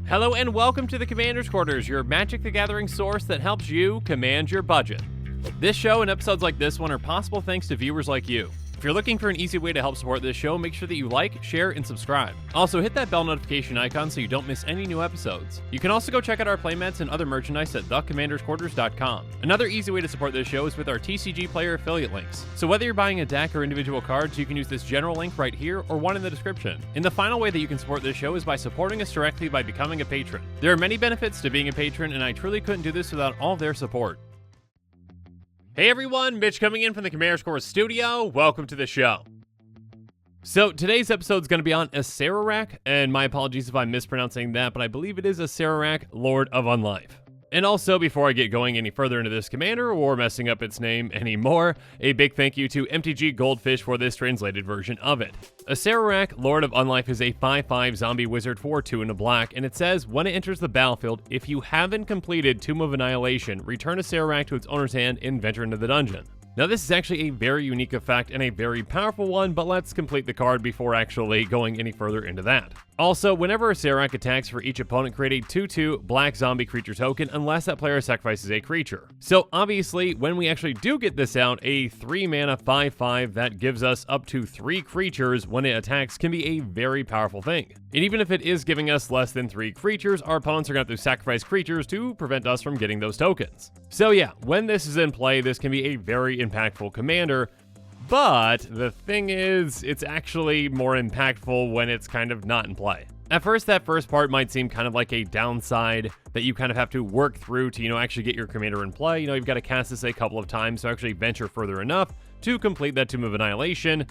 Hello and welcome to the Commander's Quarters, your Magic the Gathering source that helps you command your budget. This show and episodes like this one are possible thanks to viewers like you. If you're looking for an easy way to help support this show, make sure that you like, share, and subscribe. Also, hit that bell notification icon so you don't miss any new episodes. You can also go check out our playmats and other merchandise at thecommandersquarters.com. Another easy way to support this show is with our TCG player affiliate links. So whether you're buying a deck or individual cards, you can use this general link right here or one in the description. And the final way that you can support this show is by supporting us directly by becoming a patron. There are many benefits to being a patron, and I truly couldn't do this without all their support. Hey everyone, Mitch coming in from the Commander's Quarters studio. Welcome to the show. So today's episode is going to be on Acererak, and my apologies if I'm mispronouncing that, but I believe it is Acererak, Lord of Unlife. And also, before I get going any further into this commander or messing up its name anymore, a big thank you to MTG Goldfish for this translated version of it. Acererak, Lord of Unlife is a 5/5 zombie wizard for 2 and a black, and it says, when it enters the battlefield, if you haven't completed Tomb of Annihilation, return Acererak to its owner's hand and venture into the dungeon. Now this is actually a very unique effect and a very powerful one, but let's complete the card before actually going any further into that. Also, whenever Acererak attacks for each opponent, create a 2/2 black zombie creature token unless that player sacrifices a creature. So obviously, when we actually do get this out, a 3 mana 5/5 that gives us up to 3 creatures when it attacks can be a very powerful thing. And even if it is giving us less than 3 creatures, our opponents are going to have to sacrifice creatures to prevent us from getting those tokens. So yeah, when this is in play, this can be a very impactful commander. But the thing is, it's actually more impactful when it's kind of not in play. At first, that first part might seem kind of like a downside that you kind of have to work through to, actually get your commander in play. You've got to cast this a couple of times to actually venture further enough to complete that Tomb of Annihilation.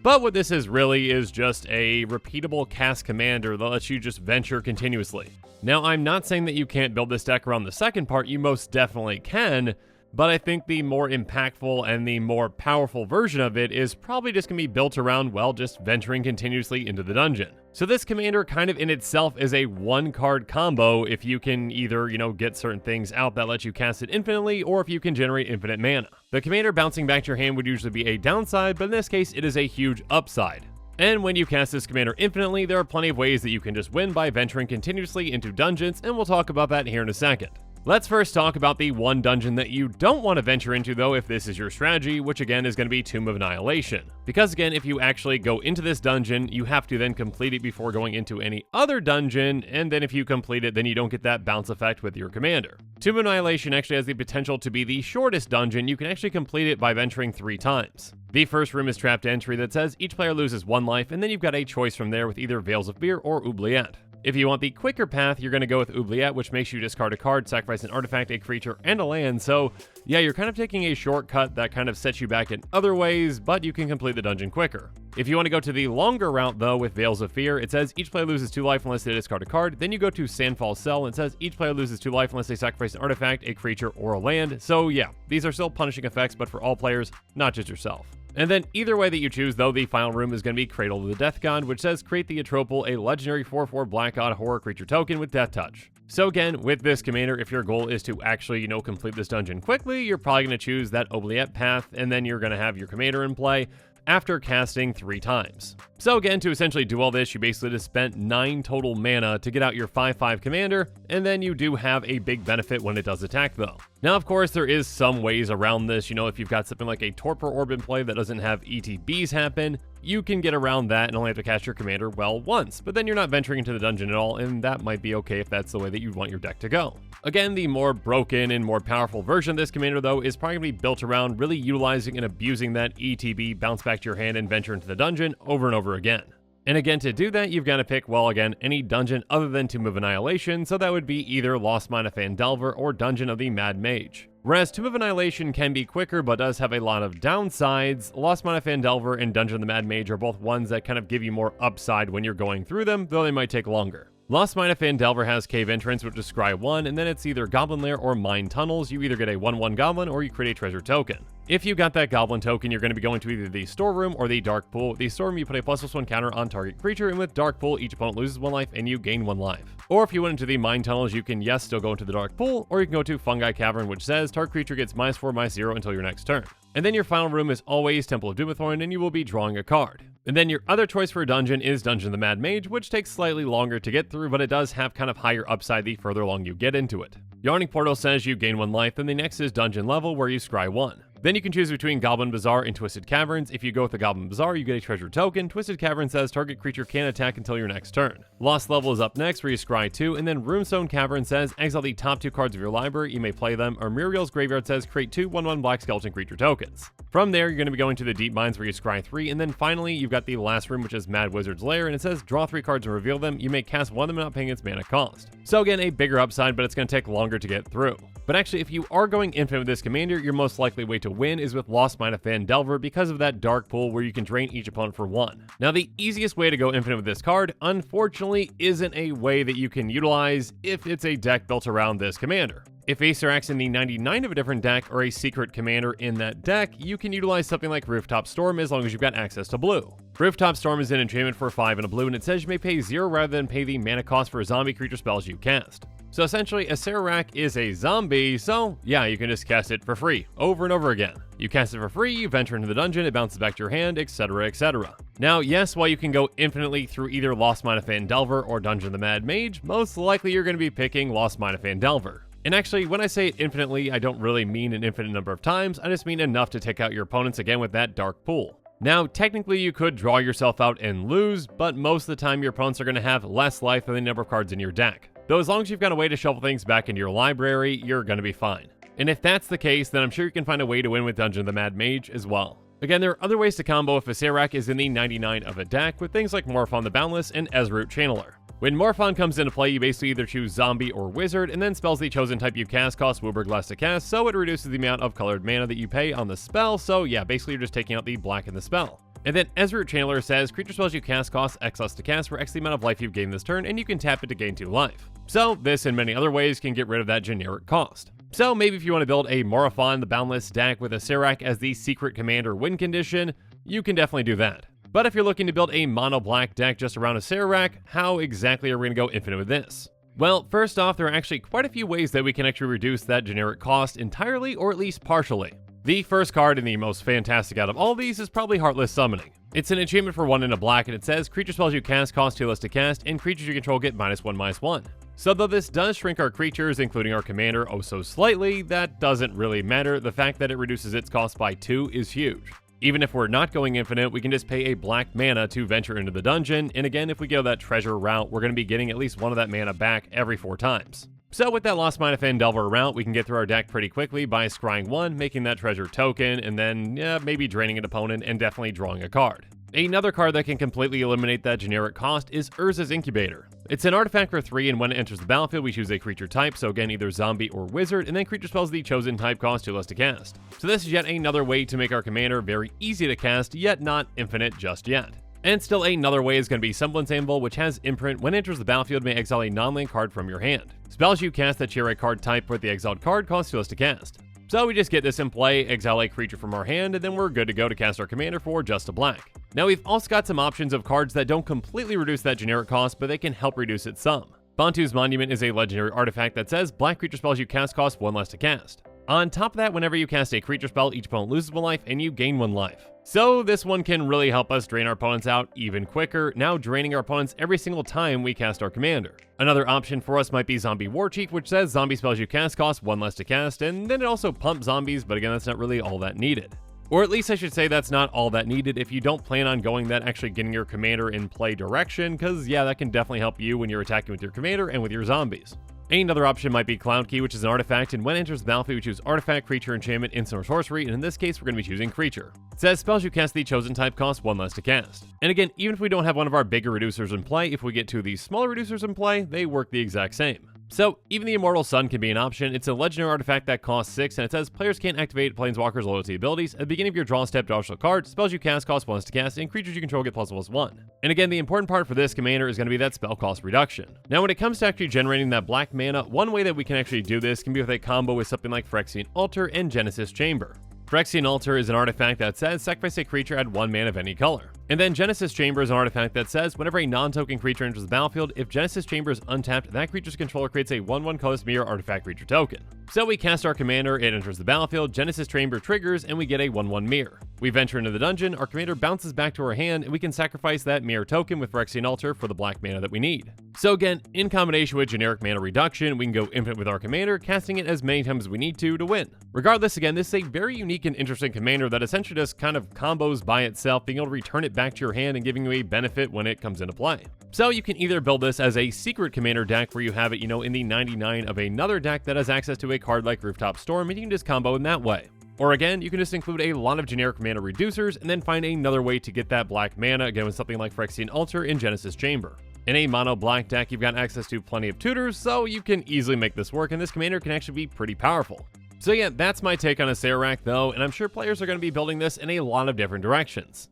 But what this is really is just a repeatable cast commander that lets you just venture continuously. Now, I'm not saying that you can't build this deck around the second part, you most definitely can, but I think the more impactful and the more powerful version of it is probably just going to be built around, well, just venturing continuously into the dungeon. So this commander kind of in itself is a 1-card combo if you can either, get certain things out that let you cast it infinitely, or if you can generate infinite mana. The commander bouncing back to your hand would usually be a downside, but in this case, it is a huge upside. And when you cast this commander infinitely, there are plenty of ways that you can just win by venturing continuously into dungeons, and we'll talk about that here in a second. Let's first talk about the one dungeon that you don't want to venture into though if this is your strategy, which again is going to be Tomb of Annihilation. Because again, if you actually go into this dungeon, you have to then complete it before going into any other dungeon, and then if you complete it, then you don't get that bounce effect with your commander. Tomb of Annihilation actually has the potential to be the shortest dungeon. You can actually complete it by venturing 3 times. The first room is Trapped Entry that says each player loses 1 life, and then you've got a choice from there with either Veils of Fear or Oubliette. If you want the quicker path, you're going to go with Oubliette, which makes you discard a card, sacrifice an artifact, a creature, and a land. So yeah, you're kind of taking a shortcut that kind of sets you back in other ways, but you can complete the dungeon quicker. If you want to go to the longer route though with Veils of Fear, it says each player loses 2 life unless they discard a card. Then you go to Sandfall Cell and it says each player loses 2 life unless they sacrifice an artifact, a creature, or a land. So yeah, these are still punishing effects, but for all players, not just yourself. And then either way that you choose, though, the final room is going to be Cradle of the Death God, which says create the Atropal, a legendary 4/4 Black God horror creature token with Death Touch. So again, with this commander, if your goal is to actually, complete this dungeon quickly, you're probably going to choose that Oubliette path, and then you're going to have your commander in play after casting 3 times. So again, to essentially do all this, you basically just spent 9 total mana to get out your 5/5 commander, and then you do have a big benefit when it does attack though. Now of course there is some ways around this, if you've got something like a Torpor Orb in play that doesn't have ETBs happen, you can get around that and only have to cast your commander, once, but then you're not venturing into the dungeon at all, and that might be okay if that's the way that you want your deck to go. Again, the more broken and more powerful version of this commander though is probably going to be built around really utilizing and abusing that ETB, bounce back to your hand and venture into the dungeon over and over again. And again, to do that, you've got to pick, any dungeon other than Tomb of Annihilation, so that would be either Lost Mine of Phandelver or Dungeon of the Mad Mage. Whereas Tomb of Annihilation can be quicker but does have a lot of downsides, Lost Mine of Phandelver and Dungeon of the Mad Mage are both ones that kind of give you more upside when you're going through them, though they might take longer. Lost Mine of Phandelver has Cave Entrance, which is Scry 1, and then it's either Goblin Lair or Mine Tunnels. You either get a 1/1 Goblin or you create a treasure token. If you got that Goblin token, you're going to be going to either the Storeroom or the Dark Pool. With the Storeroom, you put a ++1 counter on target creature, and with Dark Pool, each opponent loses 1 life and you gain 1 life. Or if you went into the Mine Tunnels, you can, yes, still go into the Dark Pool, or you can go to Fungi Cavern, which says target creature gets -4/-0 until your next turn. And then your final room is always Temple of Doomthorn, and you will be drawing a card. And then your other choice for a dungeon is Dungeon of the Mad Mage, which takes slightly longer to get through, but it does have kind of higher upside the further along you get into it. Yawning Portal says you gain 1 life, then the next is Dungeon Level, where you scry 1. Then you can choose between Goblin Bazaar and Twisted Caverns. If you go with the Goblin Bazaar, you get a treasure token. Twisted Cavern says target creature can't attack until your next turn. Lost Level is up next, where you scry 2, and then Runestone Cavern says exile the top 2 cards of your library, you may play them, or Muriel's Graveyard says create 2 1/1 black skeleton creature tokens. From there, you're going to be going to the Deep Mines, where you scry 3, and then finally, you've got the last room, which is Mad Wizard's Lair, and it says draw 3 cards and reveal them. You may cast one of them without paying its mana cost. So again, a bigger upside, but it's going to take longer to get through. But actually, if you are going infinite with this commander, your most likely way to win is with Lost Mine of Phandelver because of that dark pool where you can drain each opponent for 1. Now, the easiest way to go infinite with this card, unfortunately, isn't a way that you can utilize if it's a deck built around this commander. If Acererak's in the 99 of a different deck or a secret commander in that deck, you can utilize something like Rooftop Storm as long as you've got access to blue. Rooftop Storm is an enchantment for 5 and a blue, and it says you may pay 0 rather than pay the mana cost for zombie creature spells you cast. So essentially, Acererak is a zombie, so yeah, you can just cast it for free, over and over again. You cast it for free, you venture into the dungeon, it bounces back to your hand, etc, etc. Now, yes, while you can go infinitely through either Lost Mine of Phandelver or Dungeon of the Mad Mage, most likely you're going to be picking Lost Mine of Phandelver. And actually, when I say it infinitely, I don't really mean an infinite number of times, I just mean enough to take out your opponents again with that dark pool. Now, technically you could draw yourself out and lose, but most of the time your opponents are going to have less life than the number of cards in your deck. Though as long as you've got a way to shuffle things back into your library, you're going to be fine. And if that's the case, then I'm sure you can find a way to win with Dungeon of the Mad Mage as well. Again, there are other ways to combo if Acererak is in the 99 of a deck with things like Morphon the Boundless and Ezroot Channeler. When Morphon comes into play, you basically either choose Zombie or Wizard, and then spells the chosen type you cast cost Wooburg less to cast, so it reduces the amount of colored mana that you pay on the spell, so yeah, basically you're just taking out the black in the spell. And then Ezroot Channeler says, creature spells you cast cost X less to cast for X the amount of life you've gained this turn, and you can tap it to gain 2 life. So this and many other ways can get rid of that generic cost. So maybe if you want to build a Morphon the Boundless deck with Acererak as the secret commander win condition, you can definitely do that. But if you're looking to build a mono-black deck just around Acererak, how exactly are we going to go infinite with this? Well, first off, there are actually quite a few ways that we can actually reduce that generic cost entirely or at least partially. The first card and the most fantastic out of all these is probably Heartless Summoning. It's an enchantment for 1 and a black, and it says creature spells you cast cost 2 less to cast, and creatures you control get -1/-1. So though this does shrink our creatures, including our commander, oh so slightly, that doesn't really matter. The fact that it reduces its cost by 2 is huge. Even if we're not going infinite, we can just pay a black mana to venture into the dungeon, and again, if we go that treasure route, we're going to be getting at least 1 of that mana back every 4 times. So with that Lost Mine of Phandelver route, we can get through our deck pretty quickly by scrying 1, making that treasure token, and then maybe draining an opponent and definitely drawing a card. Another card that can completely eliminate that generic cost is Urza's Incubator. It's an artifact for 3, and when it enters the battlefield, we choose a creature type, so again, either zombie or wizard, and then creature spells the chosen type cost 2 less to cast. So this is yet another way to make our commander very easy to cast, yet not infinite just yet. And still another way is going to be Semblance Anvil, which has Imprint. When it enters the battlefield, may exile a non-land card from your hand. Spells you cast that share a card type with the exiled card cost 2 less to cast. So we just get this in play, exile a creature from our hand, and then we're good to go to cast our commander for just a black. Now we've also got some options of cards that don't completely reduce that generic cost, but they can help reduce it some. Bantu's Monument is a legendary artifact that says black creature spells you cast cost 1 less to cast. On top of that, whenever you cast a creature spell, each opponent loses 1 life and you gain 1 life. So this one can really help us drain our opponents out even quicker, now draining our opponents every single time we cast our commander. Another option for us might be Zombie Warchief, which says zombie spells you cast cost 1 less to cast, and then it also pumps zombies, but again, that's not really all that needed. Or at least I should say that's not all that needed if you don't plan on going that actually getting your commander in play direction, because yeah, that can definitely help you when you're attacking with your commander and with your zombies. Another option might be Cloud Key, which is an artifact, and when it enters the battlefield, we choose artifact, creature, enchantment, instant, or sorcery, and in this case, we're going to be choosing creature. It says spells you cast the chosen type cost 1 less to cast. And again, even if we don't have one of our bigger reducers in play, if we get 2 of these smaller reducers in play, they work the exact same. So even the Immortal Sun can be an option. It's a legendary artifact that costs 6, and it says players can't activate Planeswalker's loyalty abilities. At the beginning of your draw step, draw a card, spells you cast cost 1 less to cast, and creatures you control get +1/+1. And again, the important part for this commander is going to be that spell cost reduction. Now when it comes to actually generating that black mana, one way that we can actually do this can be with a combo with something like Phyrexian Altar and Genesis Chamber. Phyrexian Altar is an artifact that says sacrifice a creature, add 1 mana of any color. And then Genesis Chamber is an artifact that says whenever a non-token creature enters the battlefield, if Genesis Chamber is untapped, that creature's controller creates a 1/1 colorless mirror artifact creature token. So we cast our commander, it enters the battlefield, Genesis Chamber triggers, and we get a 1/1 mirror. We venture into the dungeon, our commander bounces back to our hand, and we can sacrifice that mirror token with Phyrexian Altar for the black mana that we need. So again, in combination with generic mana reduction, we can go infinite with our commander, casting it as many times as we need to win. Regardless, again, this is a very unique and interesting commander that essentially just kind of combos by itself, being able to return it back to your hand and giving you a benefit when it comes into play. So you can either build this as a secret commander deck where you have it, in the 99 of another deck that has access to a card like Rooftop Storm, and you can just combo in that way. Or again, you can just include a lot of generic mana reducers and then find another way to get that black mana, again with something like Phyrexian Altar in Genesis Chamber. In a mono black deck, you've got access to plenty of tutors, so you can easily make this work, and this commander can actually be pretty powerful. So yeah, that's my take on Acererak though, and I'm sure players are going to be building this in a lot of different directions.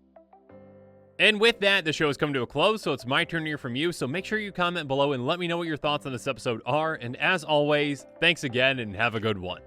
And with that, the show has come to a close, so it's my turn to hear from you, so make sure you comment below and let me know what your thoughts on this episode are, and as always, thanks again and have a good one.